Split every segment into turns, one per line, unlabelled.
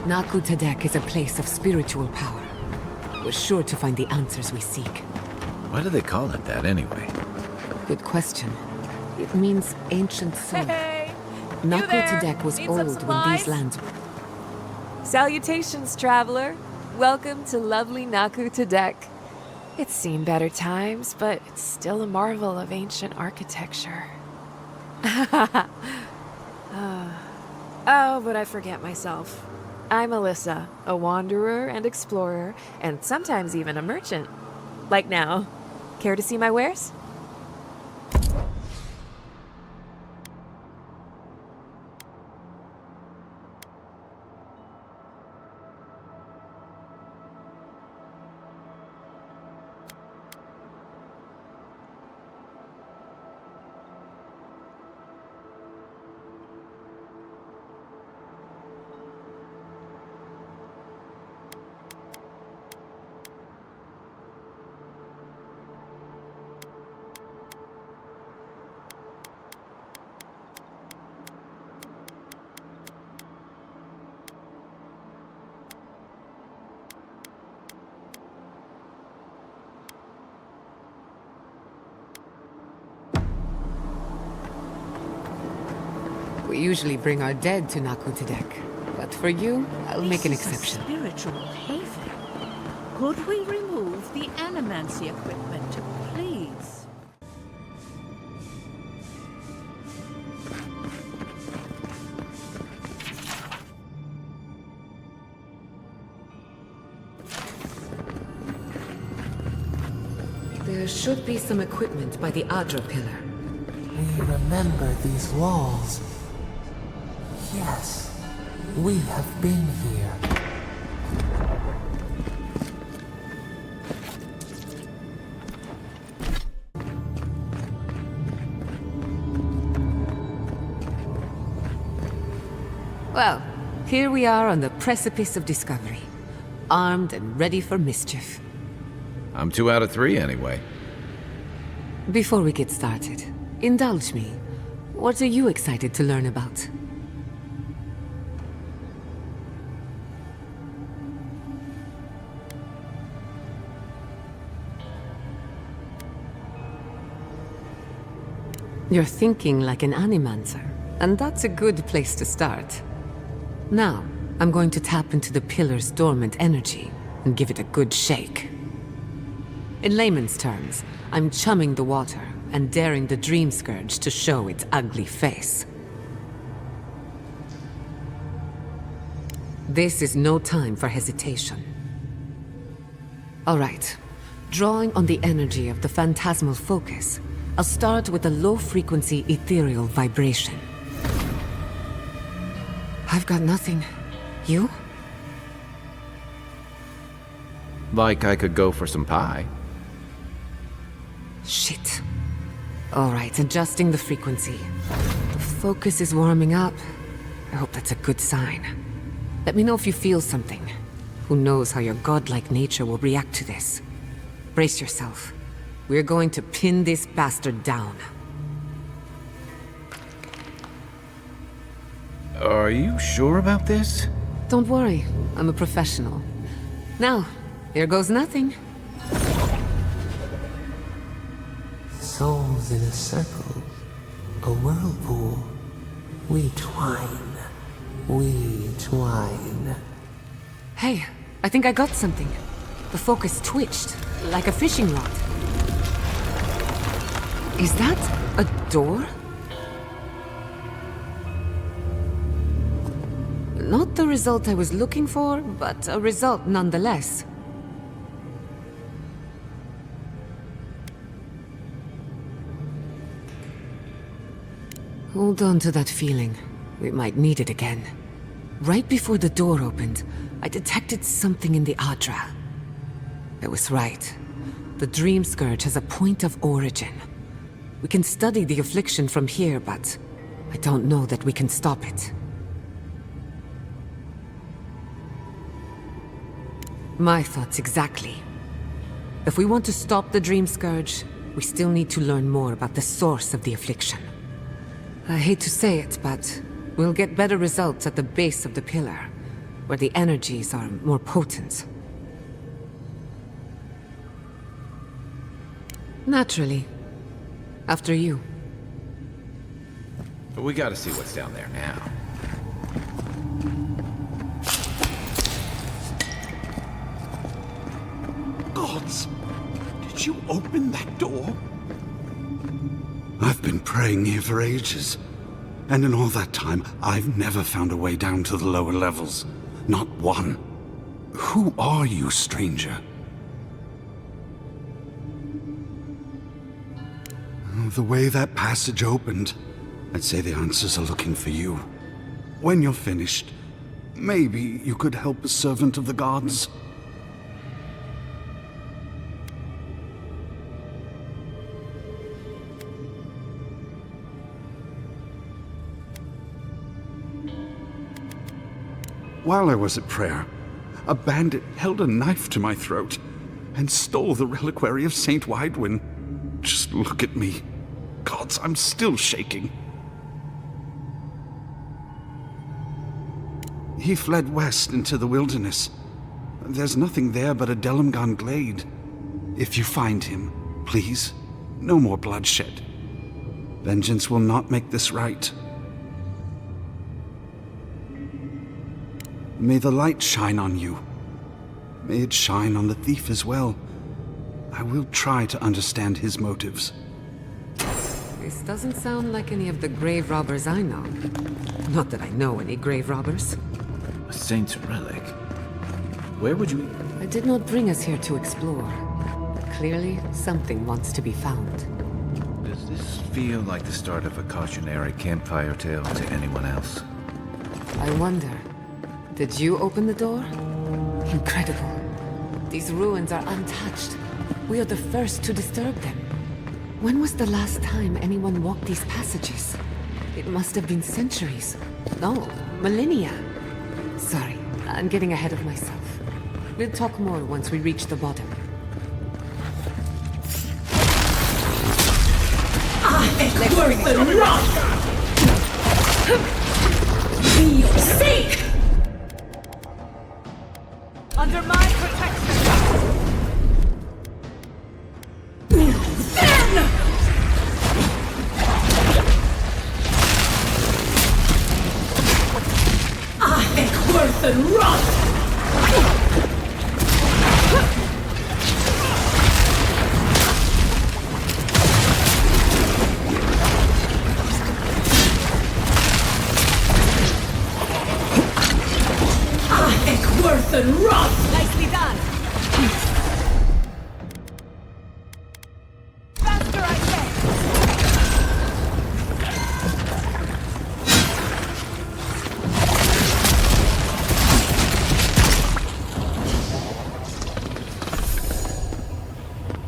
Naku Tadek is a place of spiritual power. We're sure to find the answers we seek.
Why do they call it that anyway?
Good question. It means ancient soul.
Hey!
Naku
there?
Tadek was
Need some
old when these
supplies?
lands...
Salutations, traveler. Welcome to lovely Naku Tadek. It's seen better times, but it's still a marvel of ancient architecture. Oh, but I forget myself. I'm Alyssa, a wanderer and explorer, and sometimes even a merchant. Like now. Care to see my wares?
We usually bring our dead to Naku Tadek. But for you, I'll make an exception.
Spiritual haven. Could we remove the animancy equipment, please?
There should be some equipment by the Adra pillar.
We remember these walls. Yes, we have been here.
Well, here we are on the precipice of discovery. Armed and ready for mischief.
I'm 2 out of 3 anyway.
Before we get started, indulge me. What are you excited to learn about? You're thinking like an animancer, and that's a good place to start. Now, I'm going to tap into the pillar's dormant energy and give it a good shake. In layman's terms, I'm chumming the water and daring the Dream Scourge to show its ugly face. This is no time for hesitation. All right. Drawing on the energy of the phantasmal focus, I'll start with a low-frequency ethereal vibration. I've got nothing. You?
Like I could go for some pie.
Shit. All right, adjusting the frequency. The focus is warming up. I hope that's a good sign. Let me know if you feel something. Who knows how your godlike nature will react to this. Brace yourself. We're going to pin this bastard down.
Are you sure about this?
Don't worry, I'm a professional. Now, here goes nothing.
Souls in a circle, a whirlpool. We twine, we twine.
Hey, I think I got something. The focus twitched, like a fishing rod. Is that a door? Not the result I was looking for, but a result nonetheless. Hold on to that feeling. We might need it again. Right before the door opened, I detected something in the Adra. I was right. The Dream Scourge has a point of origin. We can study the affliction from here, but I don't know that we can stop it. My thoughts exactly. If we want to stop the Dream Scourge, we still need to learn more about the source of the affliction. I hate to say it, but we'll get better results at the base of the pillar. where the energies are more potent. Naturally. After you.
But we gotta see what's down there now.
Gods! Did you open that door? I've been praying here for ages. And in all that time, I've never found a way down to the lower levels. Not one. Who are you, stranger? The way that passage opened, I'd say the answers are looking for you. When you're finished, maybe you could help a servant of the gods. While I was at prayer, a bandit held a knife to my throat and stole the reliquary of Saint Widwin. Just look at me. Gods, I'm still shaking. He fled west into the wilderness. There's nothing there but a Delimgan glade. If you find him, please, no more bloodshed. Vengeance will not make this right. May the light shine on you. May it shine on the thief as well. I will try to understand his motives.
This doesn't sound like any of the grave robbers I know. Not that I know any grave robbers.
A saint's relic? Where would you...
I did not bring us here to explore. Clearly, something wants to be found.
Does this feel like the start of a cautionary campfire tale to anyone else?
I wonder, did you open the door? Incredible. These ruins are untouched. We are the first to disturb them. When was the last time anyone walked these passages? It must have been centuries. No, millennia. Sorry, I'm getting ahead of myself. We'll talk more once we reach the bottom.
Worth the rock! For your sake! Under my protection! Then! I am worth the rock! Worth and rough! Nicely done! Faster, I say!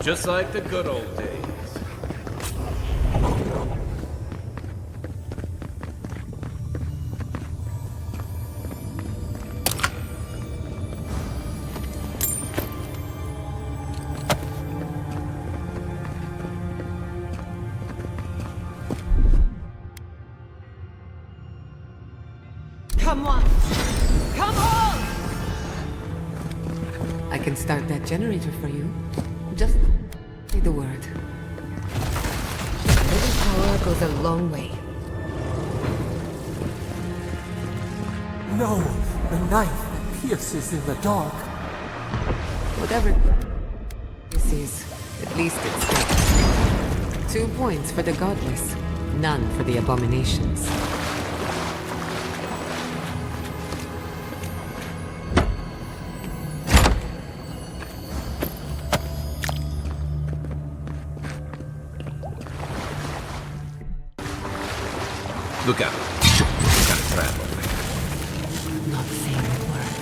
Just like the good old days.
Come on! Come on!
I can start that generator for you. Just say the word. A little power goes a long way.
No, the knife pierces in the dark.
Whatever this is, at least it's dead. 2 points for the godless, none for the abominations.
Look out. Got a trap over there.
Not saying a word.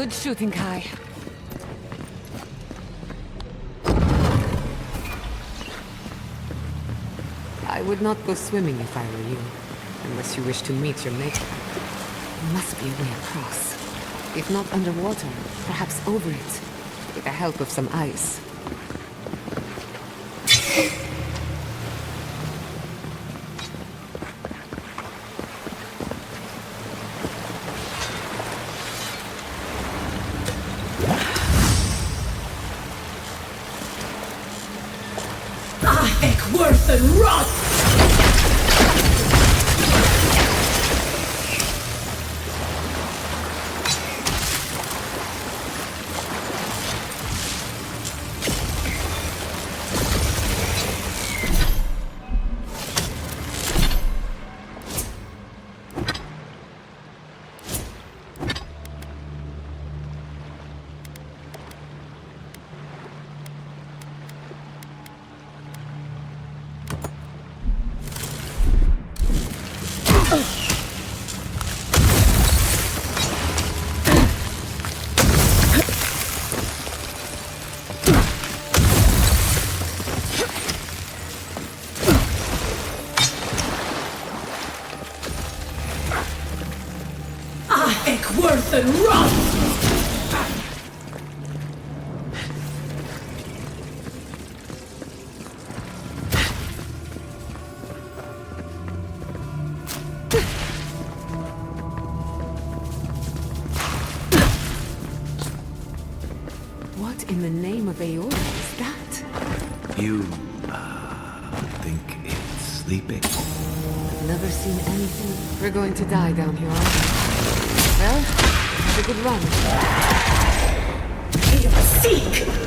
Good shooting, Kai. I would not go swimming if I were you, unless you wish to meet your maker. There must be a way across. If not underwater, perhaps over it, with the help of some ice.
Worth and rot! Worth and rot!
What in the name of Eora is that?
You, think it's sleeping?
I've never seen anything. We're going to die down here, aren't we? Well, have a good run.
Seek!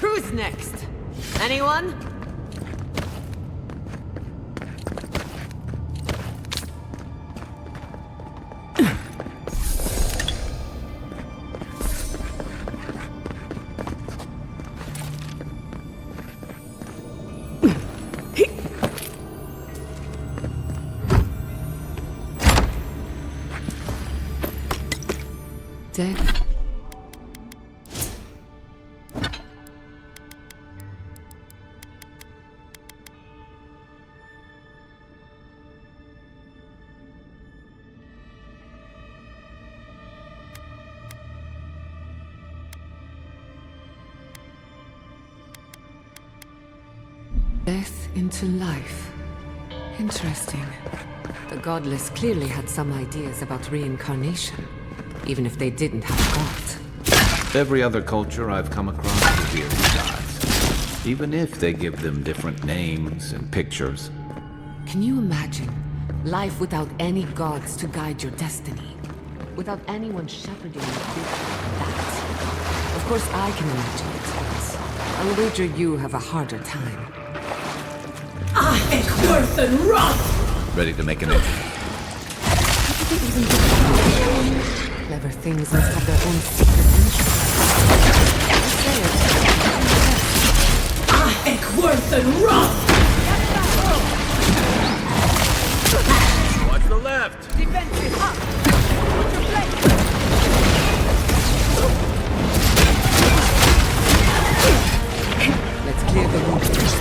Who's next? Anyone? Dead. Death into life. Interesting. The godless clearly had some ideas about reincarnation, even if they didn't have a god.
Every other culture I've come across reveres gods, even if they give them different names and pictures.
Can you imagine life without any gods to guide your destiny? Without anyone shepherding you through that? Of course I can imagine it, but I'll wager you have a harder time.
Worth and wrath!
Ready to make an entry?
Clever things must have their own secret interests.
Worth and wrath!
Watch the left!
Defensive up! Put your blade! Let's clear the room first.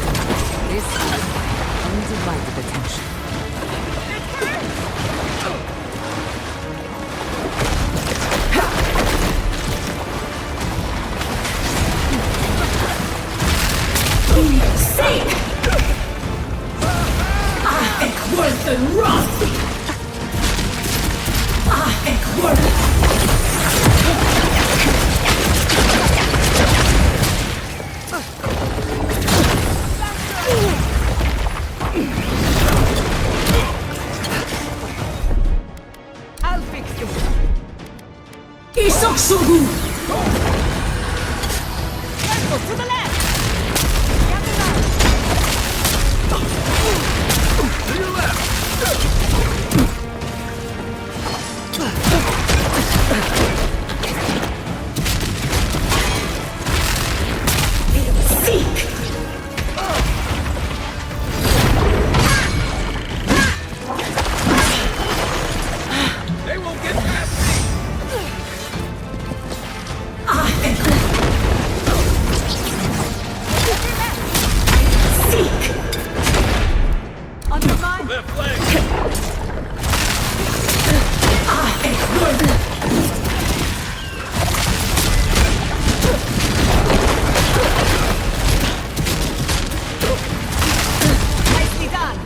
This is undivided attention.
Worth and wrath!
I'll fix this.
Isoksugu!
Careful, to the left!
To your left! They won't get past me!
Undermine!
Left leg!
Nicely done!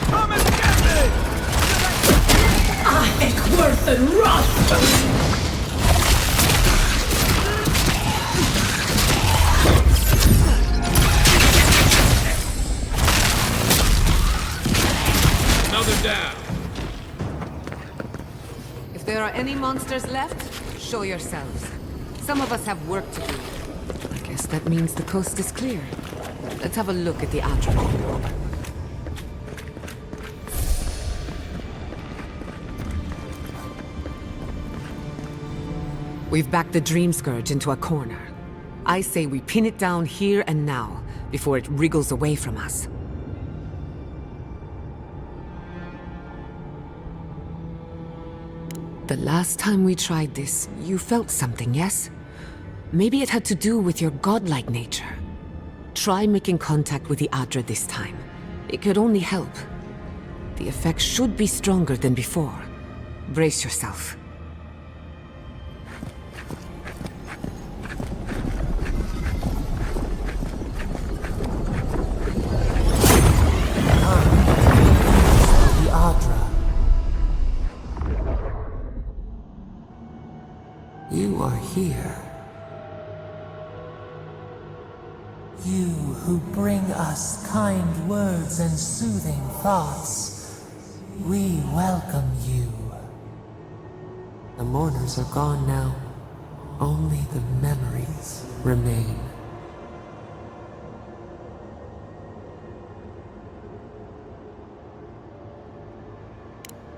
Come and get me!
Worth and wrath!
Another down.
If there are any monsters left, show yourselves. Some of us have work to do. I guess that means the coast is clear. Let's have a look at the Avowed. We've backed the Dream Scourge into a corner. I say we pin it down here and now, before it wriggles away from us. The last time we tried this, you felt something, yes? Maybe it had to do with your godlike nature. Try making contact with the Adra this time. It could only help. The effect should be stronger than before. Brace yourself.
The Adra. You are here. You who bring us kind words and soothing thoughts, we welcome you.
The mourners are gone now. Only the memories remain.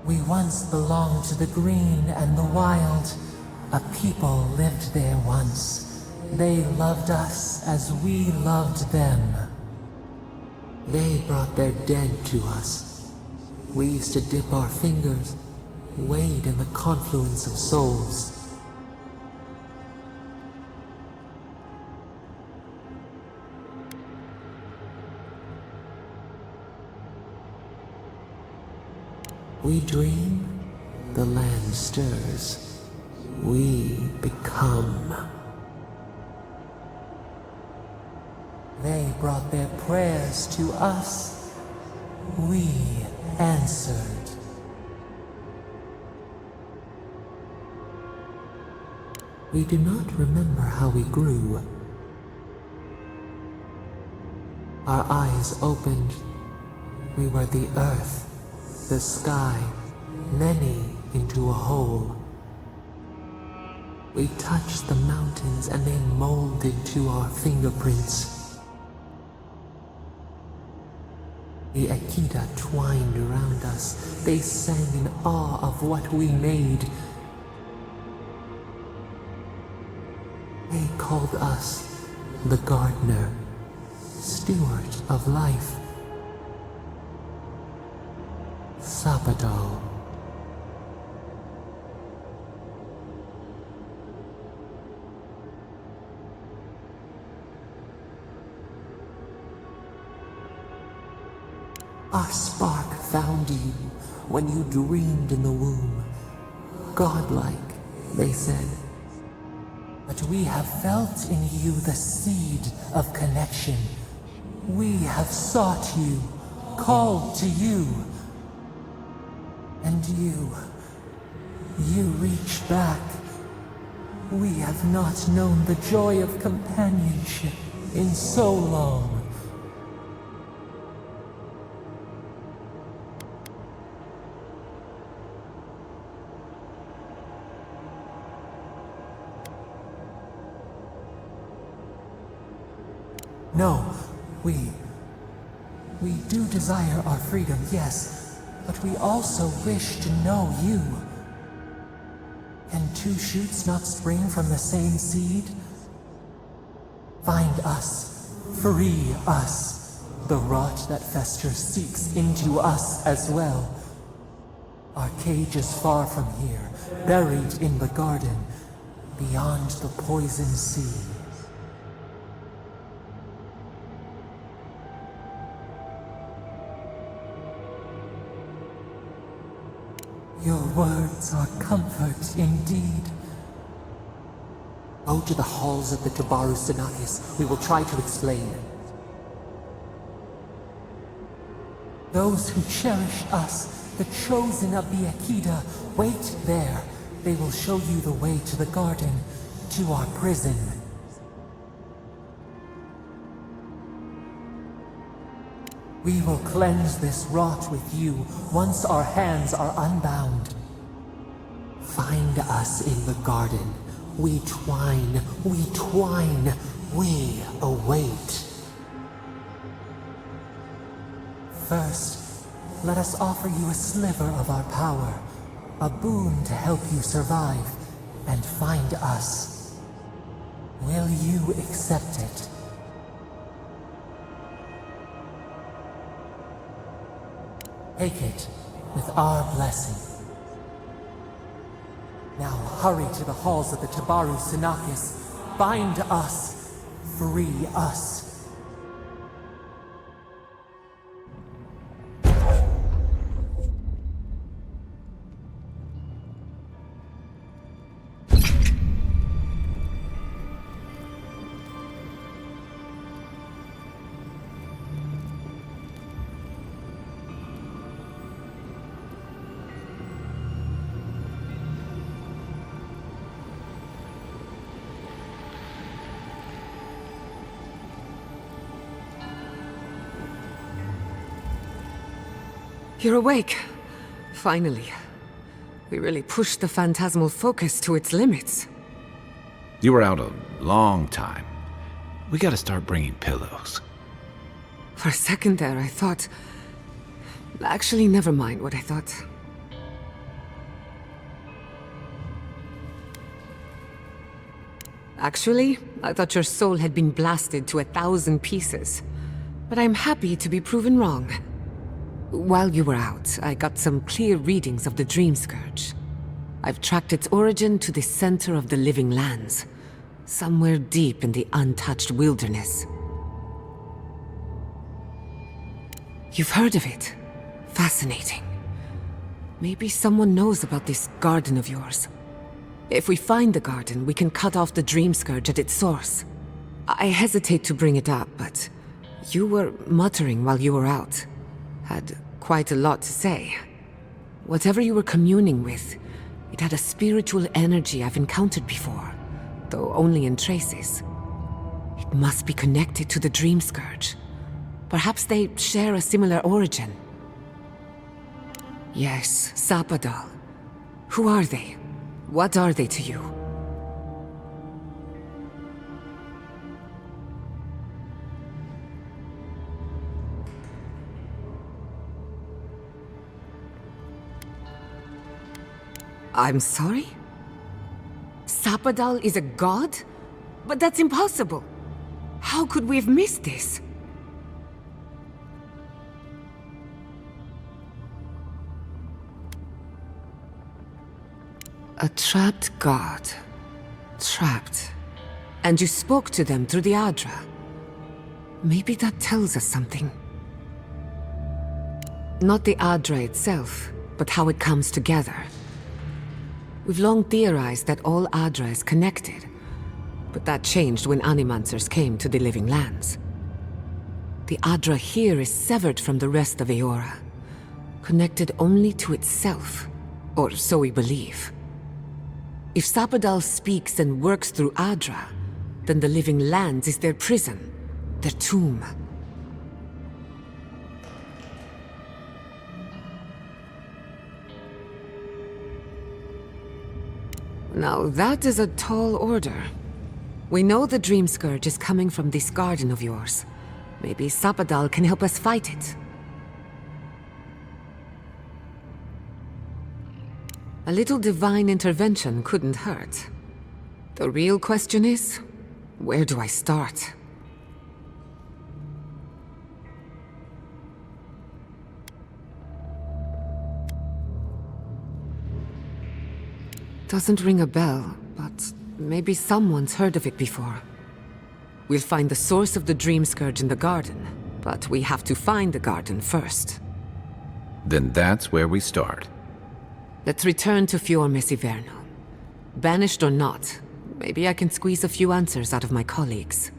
We once belonged to the green and the wild. A people lived there once. They loved us as we loved them.
They brought their dead to us. We used to dip our fingers, wade in the confluence of souls. We dream, the land stirs. We become.
They brought their prayers to us. We answered.
We do not remember how we grew. Our eyes opened. We were the earth, the sky, many into a whole. We touched the mountains and they molded to our fingerprints. The Akita twined around us. They sang in awe of what we made. They called us the gardener, steward of life. Sabado. Our spark found you when you dreamed in the womb. Godlike, they said.
But we have felt in you the seed of connection. We have sought you, called to you. And you reach back. We have not known the joy of companionship in so long. No, we do desire our freedom, yes, but we also wish to know you. Can two shoots not spring from the same seed? Find us, free us. The rot that festers seeks into us as well. Our cage is far from here, buried in the garden, beyond the poison sea. Your words are comfort indeed.
Go to the halls of the Tabaru Sinakis. We will try to explain.
Those who cherish us, the chosen of the Akita, wait there. They will show you the way to the garden, to our prison. We will cleanse this rot with you once our hands are unbound.
Find us in the garden. We twine, we await.
First, let us offer you a sliver of our power, a boon to help you survive and find us. Will you accept it? Take it with our blessing. Now hurry to the halls of the Tabaru Sinakis. Bind us. Free us.
You're awake. Finally. We really pushed the phantasmal focus to its limits.
You were out a long time. We gotta start bringing pillows.
For a second there, I thought... Actually, never mind what I thought. Actually, I thought your soul had been blasted to 1,000 pieces. But I'm happy to be proven wrong. While you were out, I got some clear readings of the Dream Scourge. I've tracked its origin to the center of the living lands, somewhere deep in the untouched wilderness. You've heard of it. Fascinating. Maybe someone knows about this garden of yours. If we find the garden, we can cut off the Dream Scourge at its source. I hesitate to bring it up, but you were muttering while you were out. Had quite a lot to say. Whatever you were communing with, it had a spiritual energy I've encountered before, though only in traces. It must be connected to the Dream Scourge. Perhaps they share a similar origin. Yes, Sapadal. Who are they? What are they to you? I'm sorry? Sapadal is a god? But that's impossible! How could we have missed this? A trapped god. Trapped. And you spoke to them through the Adra. Maybe that tells us something. Not the Adra itself, but how it comes together. We've long theorized that all Adra is connected, but that changed when Animancers came to the Living Lands. The Adra here is severed from the rest of Eora, connected only to itself, or so we believe. If Sapadal speaks and works through Adra, then the Living Lands is their prison, their tomb. Now that is a tall order. We know the Dream Scourge is coming from this garden of yours. Maybe Sapadal can help us fight it. A little divine intervention couldn't hurt. The real question is, where do I start? Doesn't ring a bell, but maybe someone's heard of it before. We'll find the source of the Dream Scourge in the garden, but we have to find the garden first.
Then that's where we start.
Let's return to Fior Mesiverno. Banished or not, maybe I can squeeze a few answers out of my colleagues.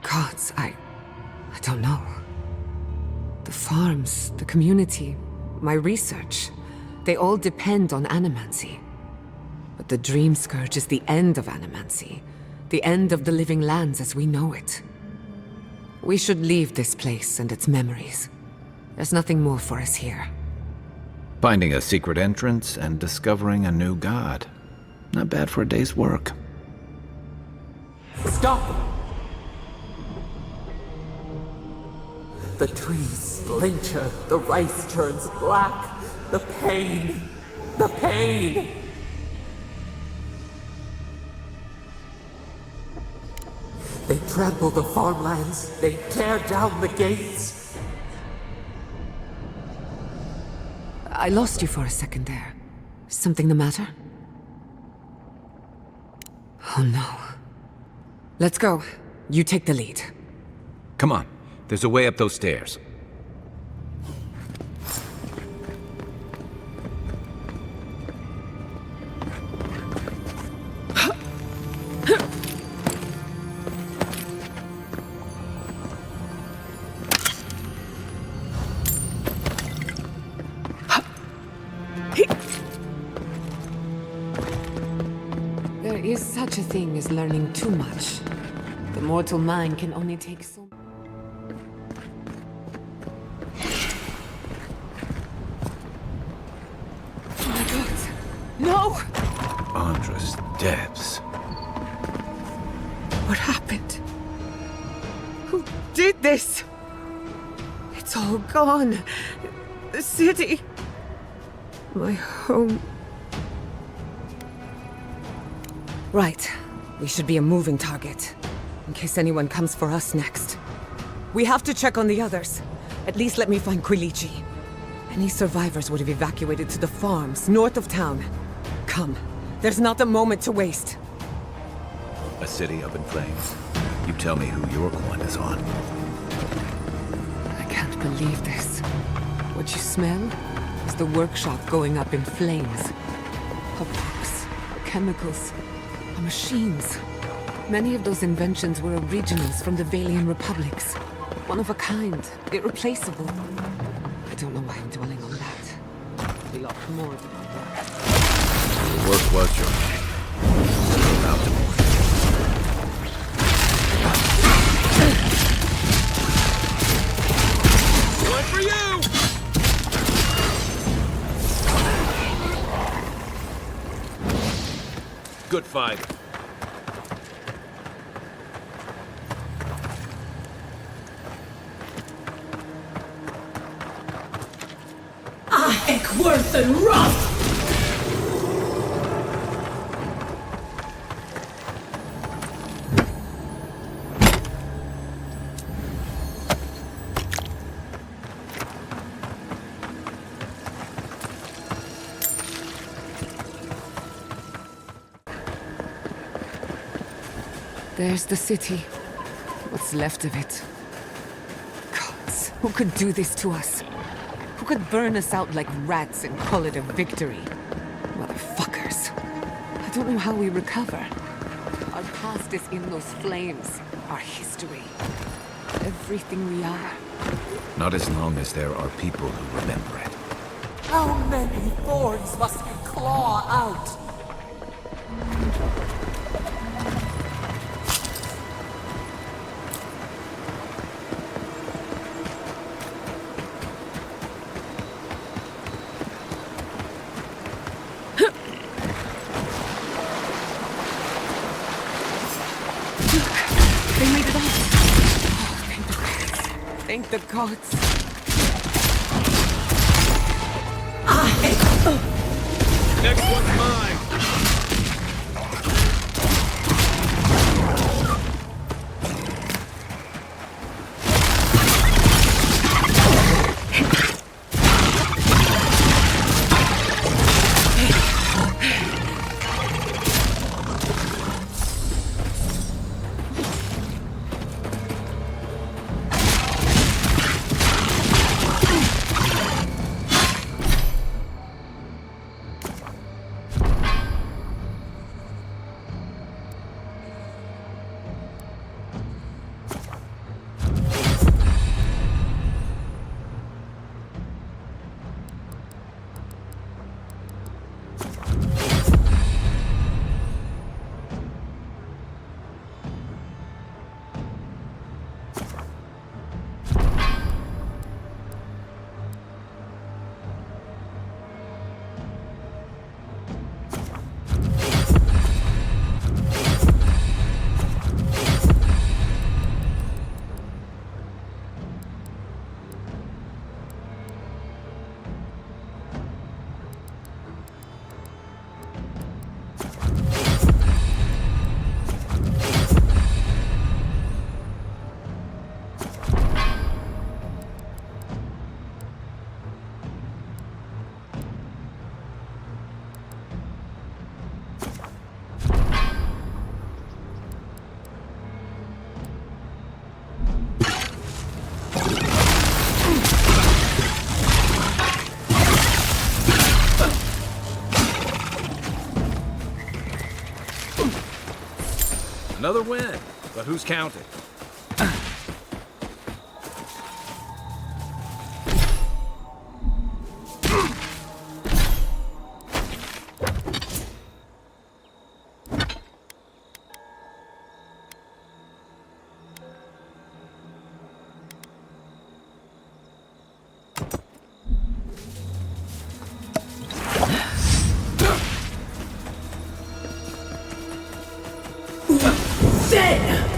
Gods, I don't know. The farms, the community, my research, they all depend on animancy. But the Dream Scourge is the end of animancy, the end of the Living Lands as we know it. We should leave this place and its memories. There's nothing more for us here.
Finding a secret entrance and discovering a new god. Not bad for a day's work.
Stop! The trees splinter, the rice turns black. The pain! The pain! They trample the farmlands, they tear down the gates.
I lost you for a second there. Something the matter? Oh no. Let's go. You take the lead.
Come on, there's a way up those stairs.
There is such a thing as learning too much. The mortal mind can only take so...
Andra's depths.
What happened? Who did this? It's all gone. The city. My home. Right. We should be a moving target. In case anyone comes for us next. We have to check on the others. At least let me find Quilichi. Any survivors would have evacuated to the farms north of town. Come. There's not a moment to waste.
A city up in flames. You tell me who your coin is on.
I can't believe this. What you smell is the workshop going up in flames. Our books, our chemicals, our machines. Many of those inventions were originals from the Valian republics. One of a kind, irreplaceable. I don't know why I'm dwelling on that. A lot more than that.
The work was your name. You're about to move. One for you! Good fight.
Worth and Roth!
There's the city. What's left of it. Gods, who could do this to us? Who could burn us out like rats and call it a victory? Motherfuckers. I don't know how we recover. Our past is in those flames. Our history. Everything we are.
Not as long as there are people who remember it.
How many thorns must we claw out?
They made it out. Oh, thank the gods. Thank the gods.
Next one's mine! Another win, but who's counting?
dead!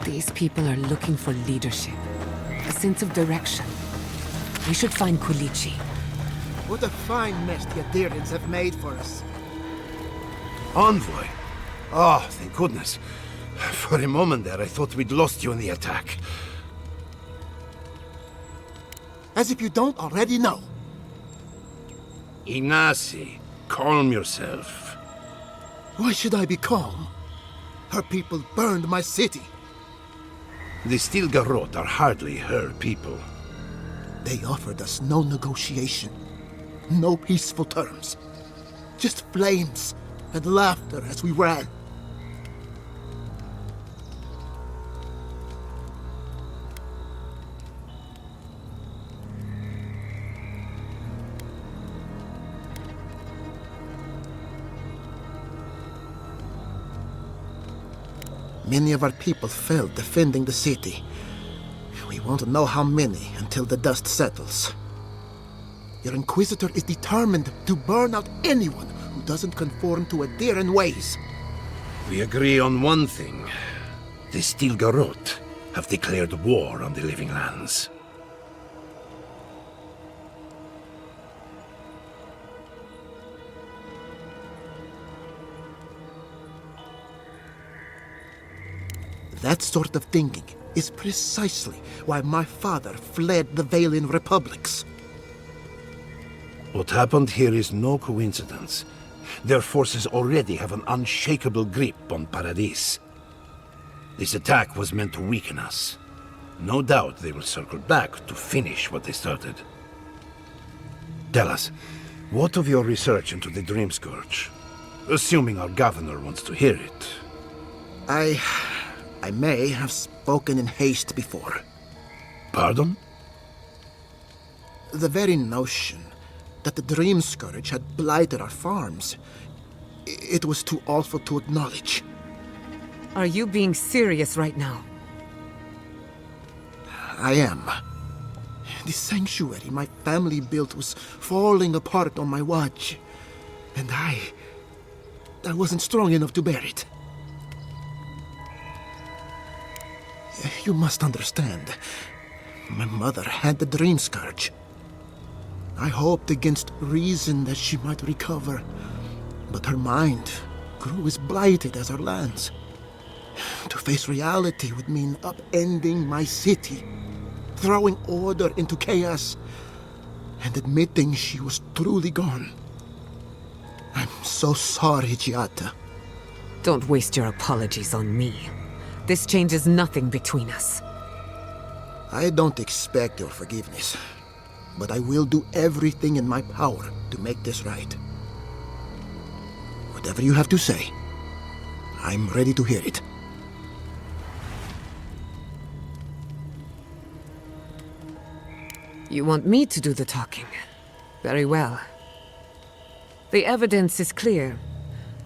These people are looking for leadership, a sense of direction. We should find Kulichi.
What a fine mess the Adirians have made for us.
Envoy? Oh, thank goodness. For a moment there, I thought we'd lost you in the attack.
As if you don't already know.
Ignacy, calm yourself.
Why should I be calm? Her people burned my city.
The Stilgarrot are hardly her people.
They offered us no negotiation, no peaceful terms. Just flames and laughter as we ran. Many of our people fell defending the city. We won't know how many until the dust settles. Your Inquisitor is determined to burn out anyone who doesn't conform to Adirian ways.
We agree on one thing. The Stilgarrot have declared war on the Living Lands.
That sort of thinking is precisely why my father fled the Valian republics.
What happened here is no coincidence. Their forces already have an unshakable grip on Paradis. This attack was meant to weaken us. No doubt they will circle back to finish what they started. Tell us, what of your research into the Dream Scourge? Assuming our governor wants to hear it.
I may have spoken in haste before.
Pardon?
The very notion that the Dream Scourge had blighted our farms, it was too awful to acknowledge.
Are you being serious right now?
I am. The sanctuary my family built was falling apart on my watch, and I wasn't strong enough to bear it. You must understand. My mother had the Dream Scourge. I hoped against reason that she might recover, but her mind grew as blighted as her lands. To face reality would mean upending my city, throwing order into chaos, and admitting she was truly gone. I'm so sorry, Giata.
Don't waste your apologies on me. This changes nothing between us.
I don't expect your forgiveness, but I will do everything in my power to make this right. Whatever you have to say, I'm ready to hear it.
You want me to do the talking? Very well. The evidence is clear.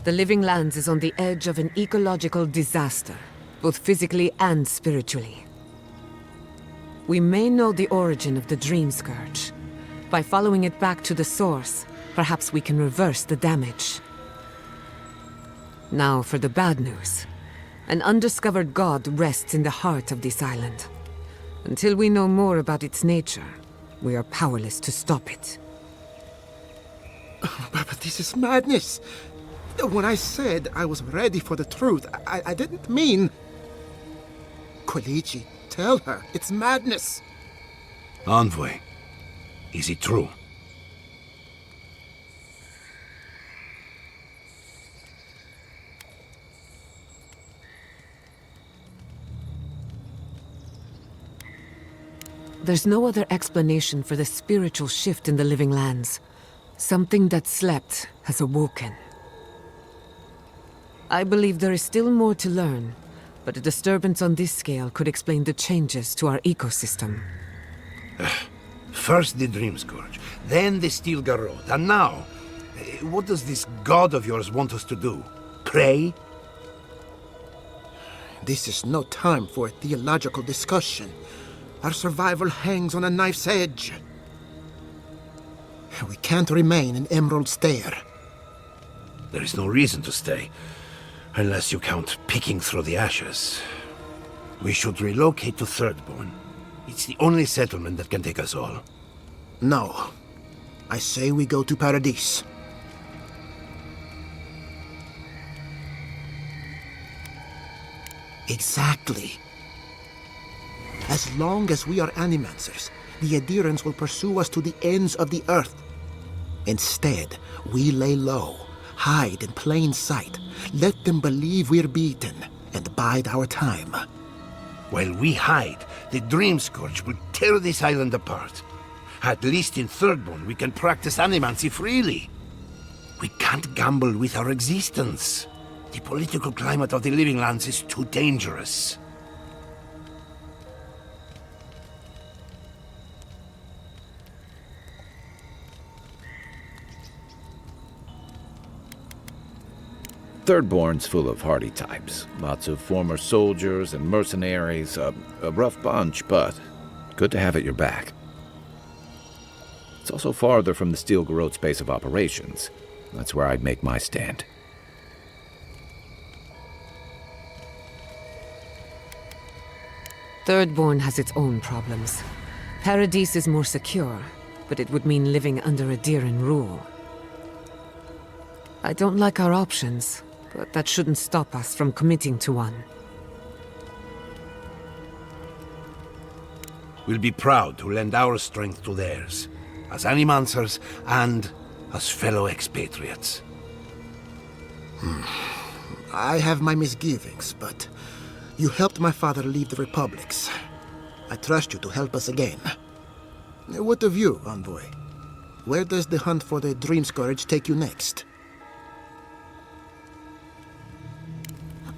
The Living Lands is on the edge of an ecological disaster, both physically and spiritually. We may know the origin of the Dream Scourge. By following it back to the source, perhaps we can reverse the damage. Now for the bad news. An undiscovered god rests in the heart of this island. Until we know more about its nature, we are powerless to stop it.
But this is madness. When I said I was ready for the truth, I didn't mean... Kulichi, tell her it's madness.
Envoy, is it true?
There's no other explanation for the spiritual shift in the Living Lands. Something that slept has awoken. I believe there is still more to learn, but a disturbance on this scale could explain the changes to our ecosystem.
First the Dream Scourge, then the Steel Garrote, and now, what does this god of yours want us to do? Pray?
This is no time for a theological discussion. Our survival hangs on a knife's edge. We can't remain in Emerald Stair.
There is no reason to stay, unless you count picking through the ashes. We should relocate to Thirdborn. It's the only settlement that can take us all.
No. I say we go to Paradise. Exactly. As long as we are Animancers, the Adherents will pursue us to the ends of the earth. Instead, we lay low, hide in plain sight, let them believe we're beaten, and bide our time.
While we hide, the Dream Scourge will tear this island apart. At least in Thirdborn, we can practice animancy freely. We can't gamble with our existence. The political climate of the Living Lands is too dangerous.
Thirdborn's full of hardy types. Lots of former soldiers and mercenaries. A rough bunch, but good to have at your back. It's also farther from the Steel Garrote's base of operations. That's where I'd make my stand.
Thirdborn has its own problems. Paradise is more secure, but it would mean living under Adheran rule. I don't like our options, but that shouldn't stop us from committing to one.
We'll be proud to lend our strength to theirs, as Animancers and as fellow expatriates.
I have my misgivings, but you helped my father leave the Republics. I trust you to help us again. What of you, Envoy? Where does the hunt for the Dream Scourge take you next?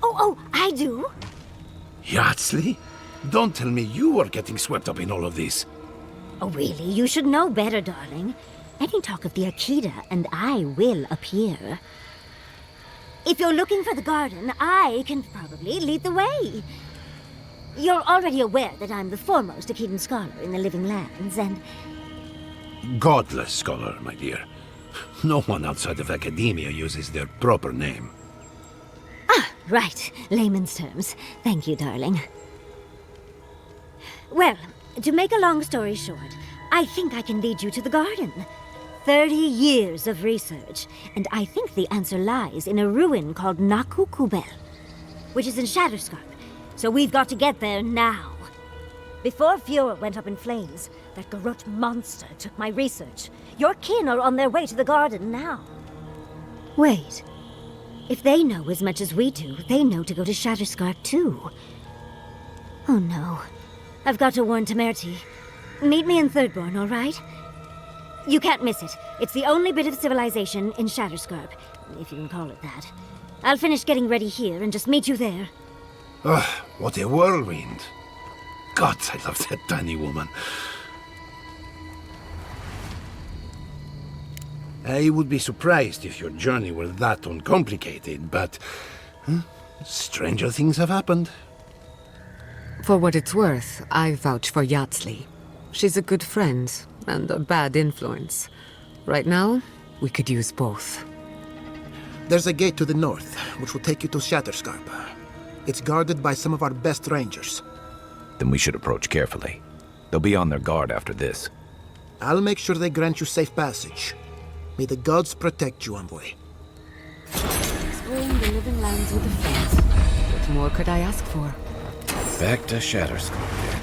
Oh, I do.
Yardsley? Don't tell me you are getting swept up in all of this.
Oh, really? You should know better, darling. Any talk of the Akita, and I will appear. If you're looking for the garden, I can probably lead the way. You're already aware that I'm the foremost Akitan scholar in the Living Lands, and...
Godless scholar, my dear. No one outside of academia uses their proper name.
Ah, right. Layman's terms. Thank you, darling. Well, to make a long story short, I think I can lead you to the garden. 30 years of research, and I think the answer lies in a ruin called Nakukubel, which is in Shatterscarp. So we've got to get there now. Before Eora went up in flames, that Garrote monster took my research. Your kin are on their way to the garden now. Wait. If they know as much as we do, they know to go to Shatterscarp too. Oh no. I've got to warn Temerity. Meet me in Thirdborn, all right? You can't miss it. It's the only bit of civilization in Shatterscarp, if you can call it that. I'll finish getting ready here and just meet you there.
Ugh, what a whirlwind. God, I love that tiny woman. I would be surprised if your journey were that uncomplicated, but stranger things have happened.
For what it's worth, I vouch for Yardsley. She's a good friend and a bad influence. Right now, we could use both.
There's a gate to the north, which will take you to Shatterscarp. It's guarded by some of our best rangers.
Then we should approach carefully. They'll be on their guard after this.
I'll make sure they grant you safe passage. May the gods protect you, Envoy.
Exploring the Living Lands with a friend. What more could I ask for?
Back to Shatterscarp.